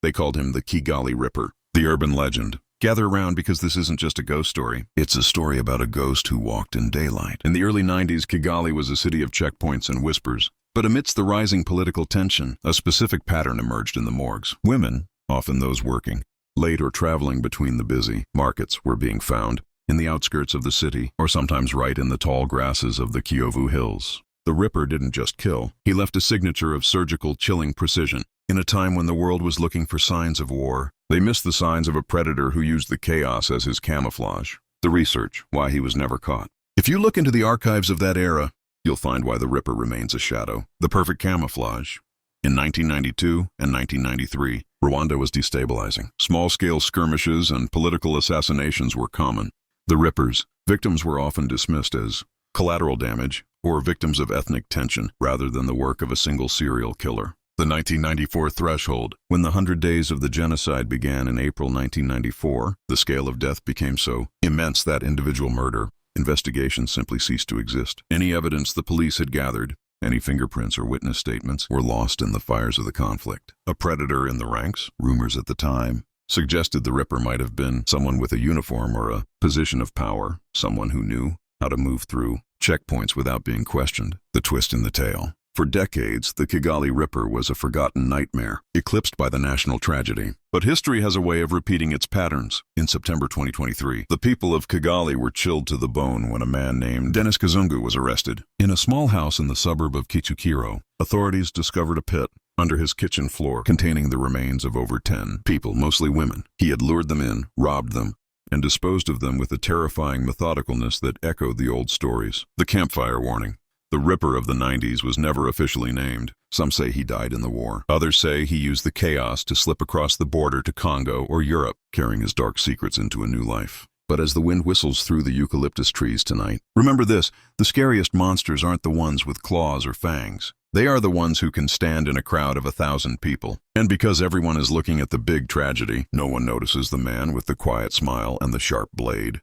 They called him the Kigali Ripper, the urban legend. Gather around because this isn't just a ghost story. It's a story about a ghost who walked in daylight. In the early 90s, Kigali was a city of checkpoints and whispers. But amidst the rising political tension, a specific pattern emerged in the morgues. Women, often those working, late or traveling between the busy markets, were being found in the outskirts of the city, or sometimes right in the tall grasses of the Kivu Hills. The Ripper didn't just kill. He left a signature of surgical, chilling precision. In a time when the world was looking for signs of war, they missed the signs of a predator who used the chaos as his camouflage. The research, why he was never caught. If you look into the archives of that era, you'll find why the Ripper remains a shadow. The perfect camouflage. In 1992 and 1993, Rwanda was destabilizing. Small-scale skirmishes and political assassinations were common. The Rippers, victims were often dismissed as collateral damage or victims of ethnic tension rather than the work of a single serial killer. The 1994 threshold, when the 100 days of the genocide began in April 1994, the scale of death became so immense that individual murder investigations simply ceased to exist. Any evidence the police had gathered, any fingerprints or witness statements, were lost in the fires of the conflict. A predator in the ranks, rumors at the time, suggested the Ripper might have been someone with a uniform or a position of power, someone who knew how to move through checkpoints without being questioned. The twist in the tale. For decades, the Kigali Ripper was a forgotten nightmare, eclipsed by the national tragedy. But history has a way of repeating its patterns. In September 2023, the people of Kigali were chilled to the bone when a man named Dennis Kazungu was arrested. In a small house in the suburb of Kicukiro, authorities discovered a pit under his kitchen floor containing the remains of over 10 people, mostly women. He had lured them in, robbed them, and disposed of them with a terrifying methodicalness that echoed the old stories. The campfire warning. The Ripper of the 90s was never officially named. Some say he died in the war. Others say he used the chaos to slip across the border to Congo or Europe, carrying his dark secrets into a new life. But as the wind whistles through the eucalyptus trees tonight, remember this: the scariest monsters aren't the ones with claws or fangs. They are the ones who can stand in a crowd of 1,000 people. And because everyone is looking at the big tragedy, no one notices the man with the quiet smile and the sharp blade.